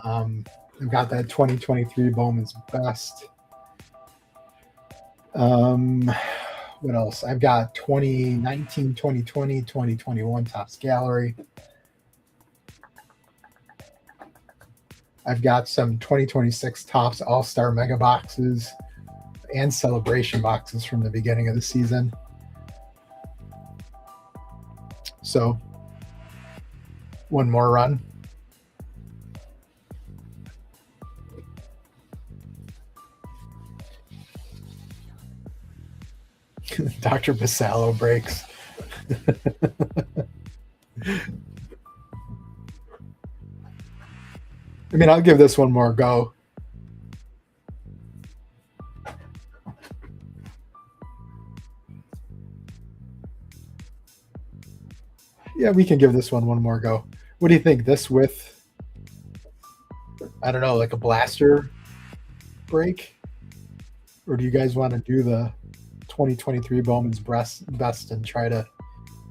I've got that 2023 Bowman's Best. What else? I've got 2019, 2020, 2021 Topps Gallery. I've got some 2026 Topps All-Star Mega Boxes and Celebration boxes from the beginning of the season. So, one more run. Dr. Basallo breaks. I mean, I'll give this one more go. Yeah, we can give this one more go. What do you think? This with, I don't know, like a blaster break? Or do you guys want to do the 2023 Bowman's Best and try to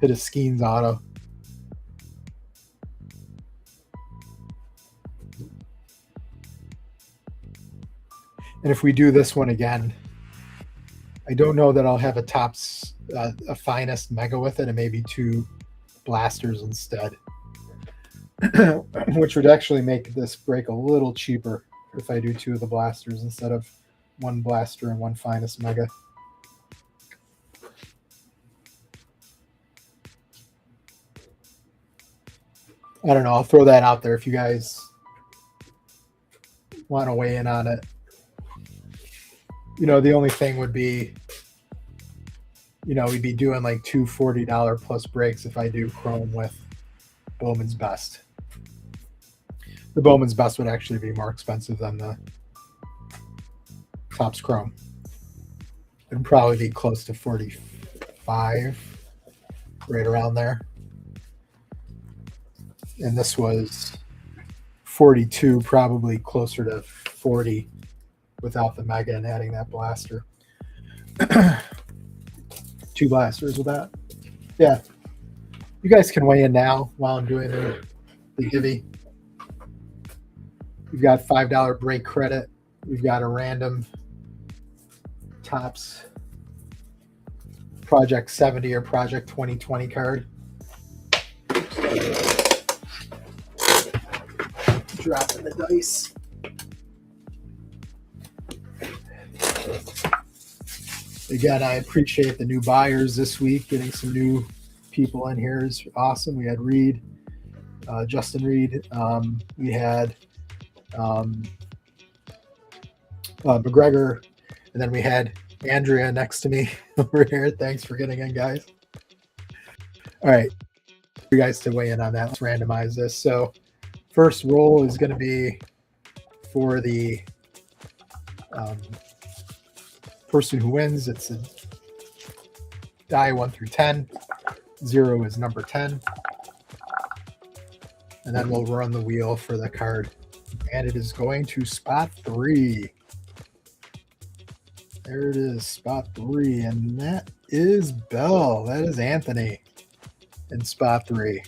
hit a Skeens auto? And if we do this one again, I don't know that I'll have a tops, a finest mega with it, and maybe 2 blasters instead, which would actually make this break a little cheaper if I do 2 of the blasters instead of 1 blaster and 1 finest mega. I don't know. I'll throw that out there if you guys want to weigh in on it. The only thing would be, we'd be doing like 2 $40 plus breaks if I do chrome with Bowman's Best. The Bowman's Best would actually be more expensive than the Topps Chrome. It'd probably be close to 45, right around there. And this was 42, probably closer to 40 without the mega and adding that blaster. 2 blasters with that. Yeah. You guys can weigh in now while I'm doing the divvy. We've got $5 break credit. We've got a random Topps Project 70 or Project 2020 card. Dropping the dice. Again, I appreciate the new buyers this week. Getting some new people in here is awesome. We had Reed, Justin Reed. We had McGregor, and then we had Andrea next to me over here. Thanks for getting in, guys. All right, you guys to weigh in on that. Let's randomize this. So first roll is going to be for the person who wins. It's a die 1 through 10. 0 is number 10. And then we'll run the wheel for the card. And it is going to spot 3. There it is, spot 3. And that is Bell. That is Anthony in spot 3.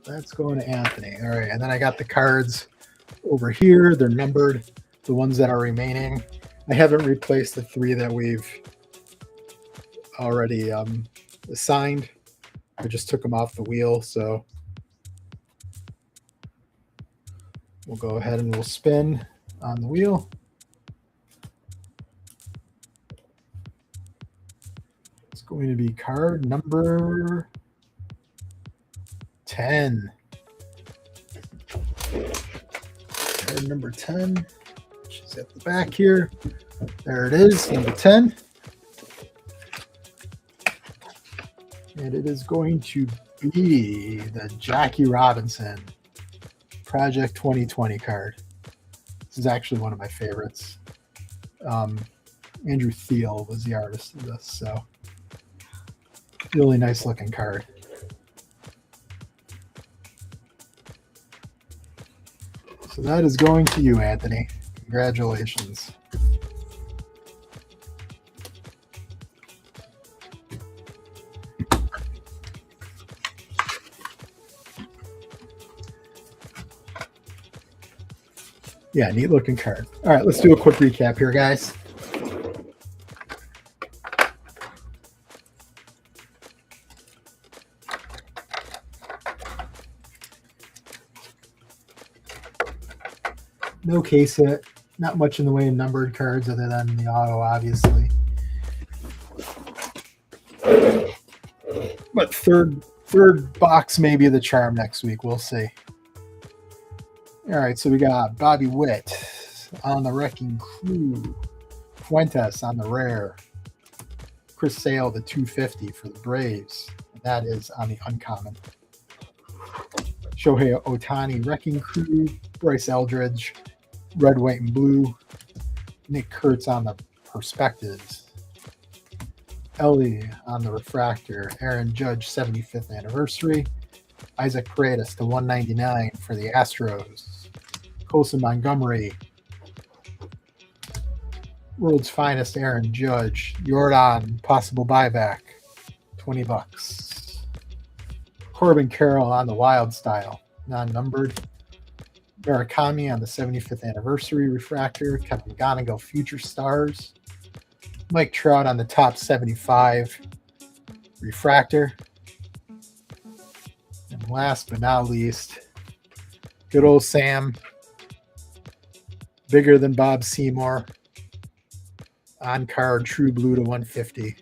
That's going to Anthony. All right, and then I got the cards over here. They're numbered, the ones that are remaining. I haven't replaced the 3 that we've already assigned. I just took them off the wheel, so we'll go ahead and we'll spin on the wheel. It's going to be card number 10. Card number 10. She's at the back here. There it is, number 10. And it is going to be the Jackie Robinson Project 2020 card. This is actually one of my favorites. Andrew Thiel was the artist of this, so really nice looking card. So that is going to you, Anthony. Congratulations. Yeah, neat looking card. All right, let's do a quick recap here, guys. No case hit. Not much in the way of numbered cards other than the auto, obviously. But third box maybe the charm next week. We'll see. All right, so we got Bobby Witt on the Wrecking Crew. Fuentes on the rare. Chris Sale, the 250 for the Braves. And that is on the uncommon. Shohei Ohtani, Wrecking Crew. Bryce Eldridge, red, white, and blue. Nick Kurtz on the perspectives. Ellie on the refractor. Aaron Judge, 75th anniversary. Isaac Paredes to 199 for the Astros. Colson Montgomery. World's Finest Aaron Judge. Jordan, possible buyback, $20. Corbin Carroll on the Wild Style, non-numbered. Murakami on the 75th anniversary refractor. Kevin Gonigal Future Stars. Mike Trout on the top 75 refractor. And last but not least, good old Sam, bigger than Bob Seymour, on card True Blue to 150.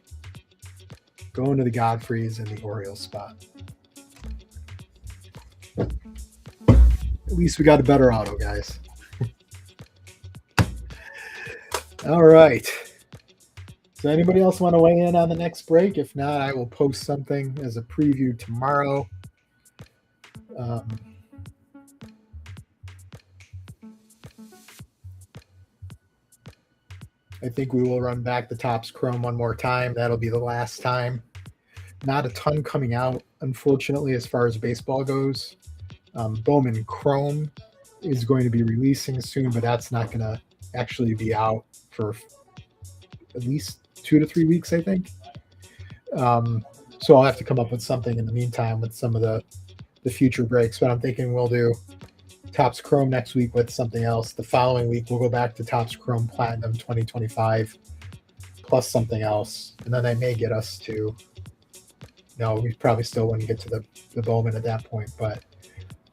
Going to the Godfreys in the Orioles spot. At least we got a better auto, guys. All right. Does anybody else want to weigh in on the next break? If not, I will post something as a preview tomorrow. I think we will run back the Topps Chrome one more time. That'll be the last time. Not a ton coming out, unfortunately, as far as baseball goes. Bowman Chrome is going to be releasing soon, but that's not going to actually be out for at least 2 to 3 weeks, I think. So I'll have to come up with something in the meantime with some of the future breaks. But I'm thinking we'll do Topps Chrome next week with something else. The following week, we'll go back to Topps Chrome Platinum 2025 plus something else. And then that may get us to, no, we probably still wouldn't get to the Bowman at that point. But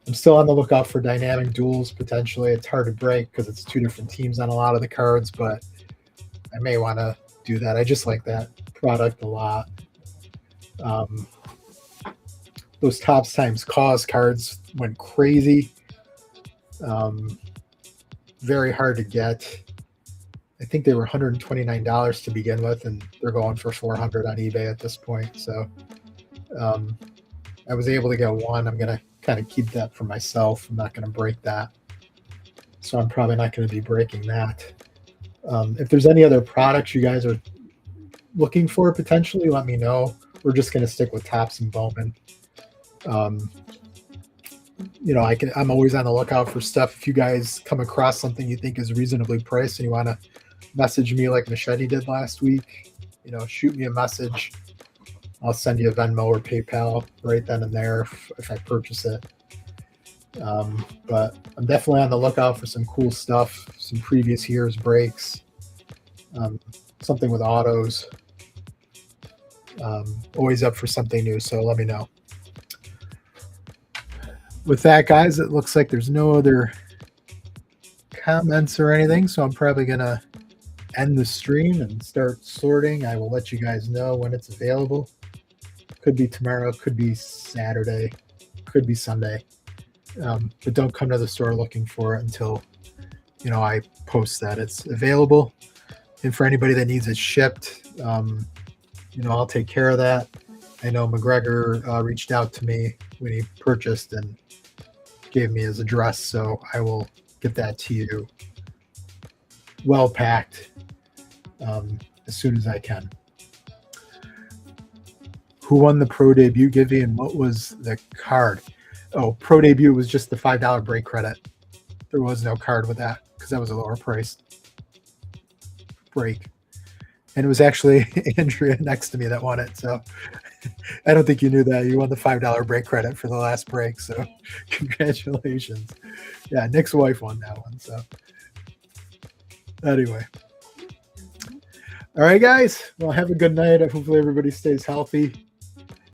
I'm still on the lookout for dynamic duels potentially. It's hard to break because it's 2 different teams on a lot of the cards, but I may want to do that. I just like that product a lot. Those Topps times cause cards went crazy. Very hard to get. I think they were $129 to begin with, and they're going for $400 on eBay at this point. So I was able to get one. I'm going to kind of keep that for myself. I'm not going to break that. So I'm probably not going to be breaking that. If there's any other products you guys are looking for potentially, let me know. We're just going to stick with Topps and Bowman. I'm always on the lookout for stuff. If you guys come across something you think is reasonably priced and you want to message me like Machete did last week, shoot me a message. I'll send you a Venmo or PayPal right then and there if I purchase it. But I'm definitely on the lookout for some cool stuff, some previous year's breaks, something with autos. Always up for something new, so let me know. With that, guys, it looks like there's no other comments or anything, so I'm probably going to end the stream and start sorting. I will let you guys know when it's available. Could be tomorrow, could be Saturday, could be Sunday. But don't come to the store looking for it until, I post that it's available. And for anybody that needs it shipped, I'll take care of that. I know McGregor reached out to me when he purchased and gave me his address, so I will get that to you well packed as soon as I can. Who won the pro debut, Givy, and what was the card? Oh, pro debut was just the $5 break credit. There was no card with that because that was a lower price break. And it was actually Andrea next to me that won it. So I don't think you knew that. You won the $5 break credit for the last break. So congratulations. Yeah, Nick's wife won that one. So anyway. All right, guys. Well, have a good night. Hopefully everybody stays healthy.